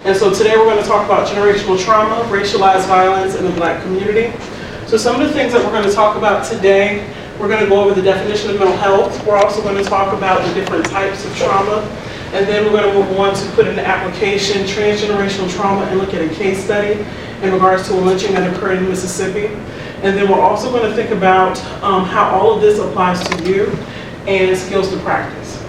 And so today we're going to talk about generational trauma, racialized violence in the Black community. So some of the things that we're going to talk about today, we're going to go over the definition of mental health. We're also going to talk about the different types of trauma. And then we're going to move on to put into application transgenerational trauma and look at a case study in regards to a lynching that occurred in Mississippi. And then we're also going to think about how all of this applies to you and skills to practice.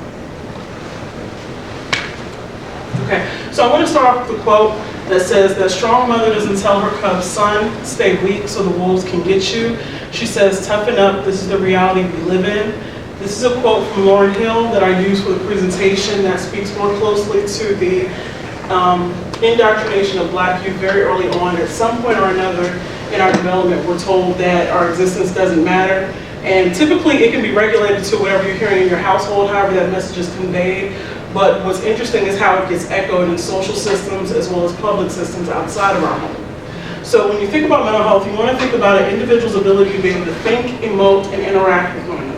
Okay, so I want to start off with a quote that says that strong mother doesn't tell her cubs, son, stay weak so the wolves can get you. She says, toughen up, this is the reality we live in. This is a quote from Lauren Hill that I used for the presentation that speaks more closely to the indoctrination of Black youth very early on. At some point or another in our development, we're told that our existence doesn't matter. And typically it can be regulated to whatever you're hearing in your household, however that message is conveyed. But what's interesting is how it gets echoed in social systems as well as public systems outside of our home. So when you think about mental health, you want to think about an individual's ability to be able to think, emote, and interact with one another.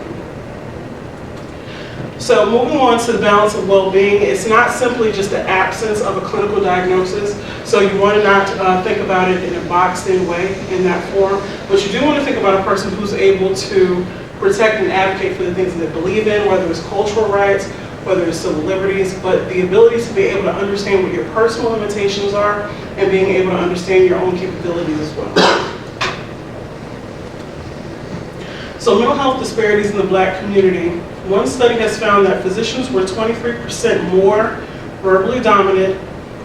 So moving on to the balance of well-being, it's not simply just the absence of a clinical diagnosis. So you want to not think about it in a boxed-in way in that form, but you do want to think about a person who's able to protect and advocate for the things that they believe in, whether it's cultural rights, whether it's civil liberties, but the ability to be able to understand what your personal limitations are and being able to understand your own capabilities as well. So mental health disparities in the Black community. One study has found that physicians were 23% more verbally dominant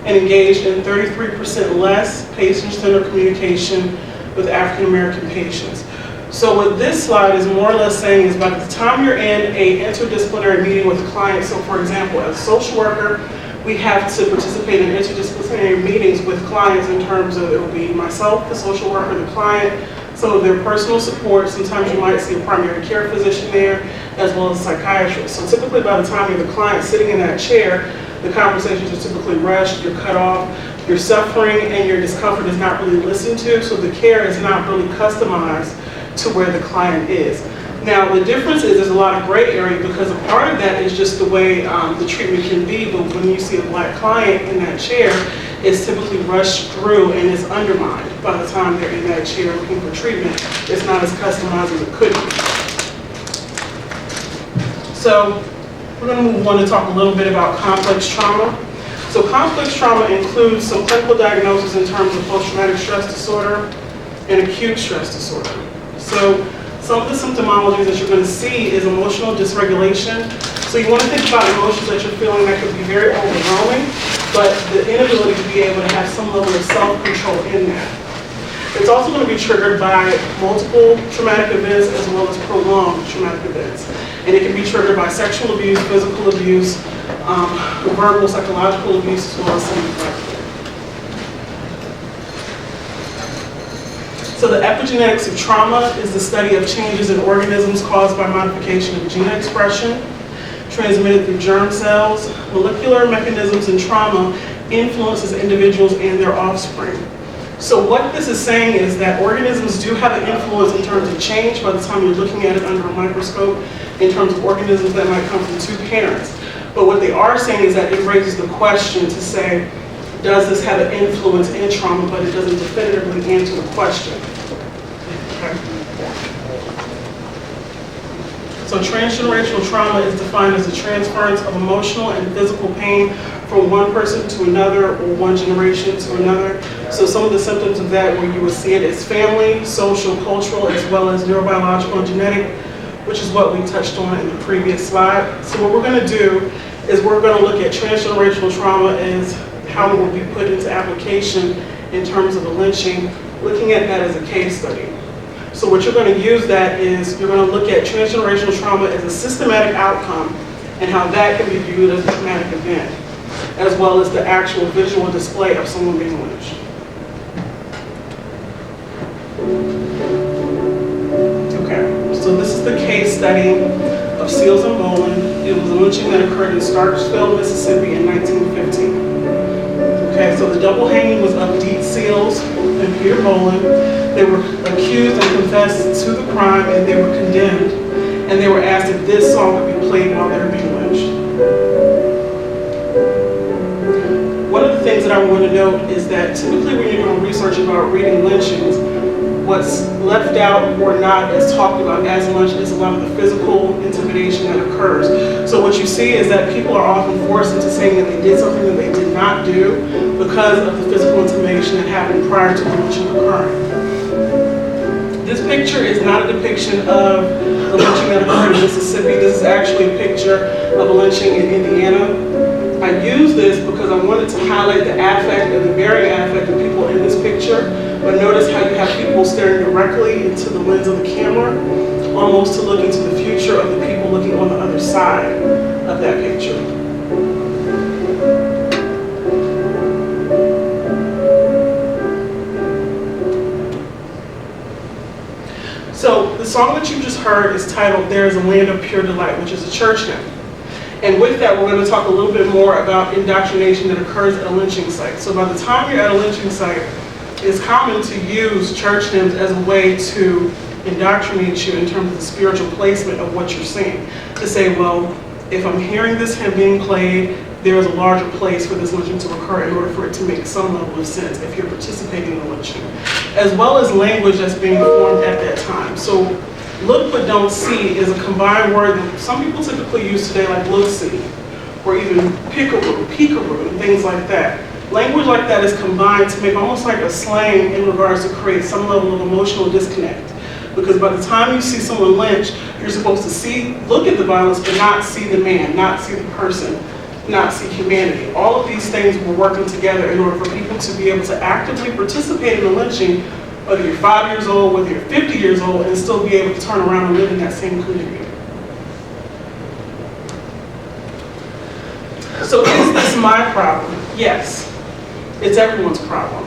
and engaged in 33% less patient-centered communication with African American patients. So what this slide is more or less saying is by the time you're in a interdisciplinary meeting with a client, so for example, as a social worker, we have to participate in interdisciplinary meetings with clients in terms of, it will be myself, the social worker, the client, some of their personal support. Sometimes you might see a primary care physician there, as well as a psychiatrist. So typically by the time you're the client sitting in that chair, the conversations are typically rushed, you're cut off, your suffering and your discomfort is not really listened to, so the care is not really customized to where the client is. Now the difference is there's a lot of gray area because a part of that is just the way the treatment can be, but when you see a Black client in that chair, it's typically rushed through and is undermined by the time they're in that chair looking for treatment. It's not as customized as it could be. So we're going to move on to talk a little bit about complex trauma. So complex trauma includes some clinical diagnoses in terms of post-traumatic stress disorder and acute stress disorder. So some of the symptomologies that you're going to see is emotional dysregulation. So you want to think about emotions that you're feeling that could be very overwhelming, but the inability to be able to have some level of self-control in that. It's also going to be triggered by multiple traumatic events as well as prolonged traumatic events. And it can be triggered by sexual abuse, physical abuse, verbal, psychological abuse, as well as psychological. So the epigenetics of trauma is the study of changes in organisms caused by modification of gene expression, transmitted through germ cells. Molecular mechanisms in trauma influences individuals and their offspring. So what this is saying is that organisms do have an influence in terms of change by the time you're looking at it under a microscope, in terms of organisms that might come from two parents. But what they are saying is that it raises the question to say, does this have an influence in trauma, but it doesn't definitively answer the question. Okay. So transgenerational trauma is defined as the transference of emotional and physical pain from one person to another or one generation to another. So some of the symptoms of that where you would see it is family, social, cultural, as well as neurobiological and genetic, which is what we touched on in the previous slide. So what we're going to do is we're going to look at transgenerational trauma as how it will be put into application in terms of a lynching, looking at that as a case study. So what you're going to use that is you're going to look at transgenerational trauma as a systematic outcome and how that can be viewed as a traumatic event, as well as the actual visual display of someone being lynched. Okay, so this is the case study of Seals and Boland. It was a lynching that occurred in Starksville, Mississippi in 1915. Okay, so the double hanging was of Deet Seals and Peter Boland. They were accused and confessed to the crime, and they were condemned. And they were asked if this song could be played while they were being lynched. One of the things things that I want to note is that typically when you're doing research about reading lynchings, what's left out or not is talked about as much as a lot of the physical intimidation that occurs. So what you see is that people are often forced into saying that they did something that they did not do because of the physical intimidation that happened prior to the lynching occurring. This picture is not a depiction of the lynching that occurred in Mississippi. This is actually a picture of a lynching in Indiana. I use this because I wanted to highlight the affect and the varying affect of people in this picture. But notice how you have people staring directly into the lens of the camera, almost to look into the future of the people looking on the other side of that picture. So the song that you just heard is titled "There is a Land of Pure Delight," which is a church hymn. And with that, we're going to talk a little bit more about indoctrination that occurs at a lynching site. So by the time you're at a lynching site, it's common to use church hymns as a way to indoctrinate you in terms of the spiritual placement of what you're seeing. To say, well, if I'm hearing this hymn being played, there is a larger place for this lynching to occur in order for it to make some level of sense if you're participating in the lynching. As well as language that's being formed at that time. So look but don't see is a combined word that some people typically use today, like look see, or even peekaroo, and things like that. Language like that is combined to make almost like a slang in regards to create some level of emotional disconnect. Because by the time you see someone lynched, you're supposed to look at the violence, but not see the man, not see the person, not see humanity. All of these things were working together in order for people to be able to actively participate in the lynching, whether you're 5 years old, whether you're 50 years old, and still be able to turn around and live in that same community. So is this my problem? Yes. It's everyone's problem.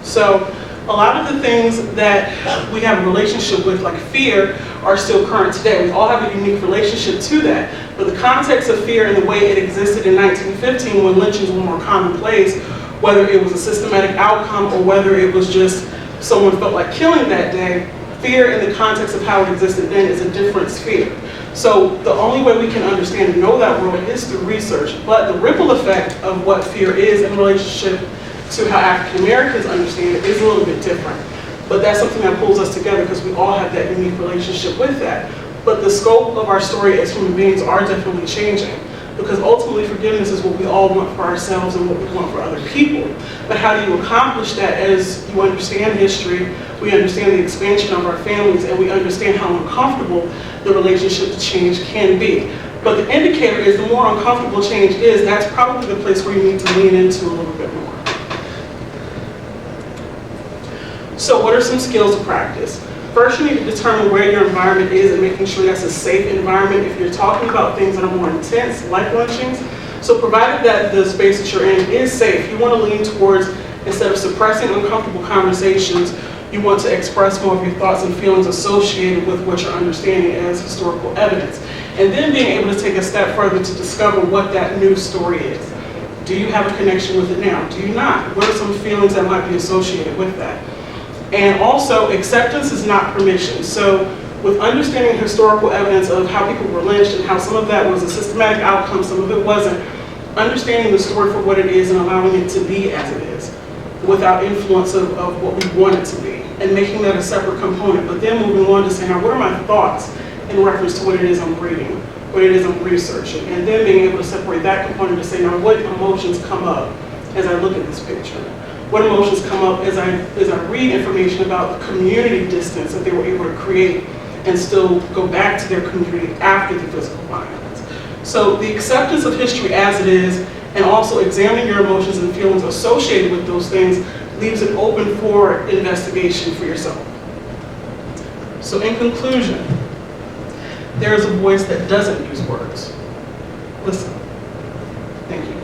So a lot of the things that we have a relationship with, like fear, are still current today. We all have a unique relationship to that. But the context of fear and the way it existed in 1915 when lynchings were more commonplace, whether it was a systematic outcome or whether it was just someone felt like killing that day, fear in the context of how it existed then is a different sphere. So the only way we can understand and know that world is through research. But the ripple effect of what fear is in relationship to how African Americans understand it is a little bit different. But that's something that pulls us together because we all have that unique relationship with that. But the scope of our story as human beings are definitely changing, because ultimately forgiveness is what we all want for ourselves and what we want for other people. But how do you accomplish that as you understand history, we understand the expansion of our families, and we understand how uncomfortable the relationship to change can be. But the indicator is the more uncomfortable change is, that's probably the place where you need to lean into a little bit more. So what are some skills to practice? First, you need to determine where your environment is and making sure that's a safe environment if you're talking about things that are more intense, like lynchings. So provided that the space that you're in is safe, you want to lean towards, instead of suppressing uncomfortable conversations, you want to express more of your thoughts and feelings associated with what you're understanding as historical evidence. And then being able to take a step further to discover what that new story is. Do you have a connection with it now? Do you not? What are some feelings that might be associated with that? And also, acceptance is not permission. So with understanding historical evidence of how people were lynched and how some of that was a systematic outcome, some of it wasn't, understanding the story for what it is and allowing it to be as it is, without influence of what we want it to be, and making that a separate component. But then moving on to say, now what are my thoughts in reference to what it is I'm reading, what it is I'm researching, and then being able to separate that component to say, now what emotions come up as I look at this picture? What emotions come up as I read information about the community distance that they were able to create and still go back to their community after the physical violence. So the acceptance of history as it is, and also examining your emotions and feelings associated with those things, leaves it open for investigation for yourself. So in conclusion, there is a voice that doesn't use words. Listen. Thank you.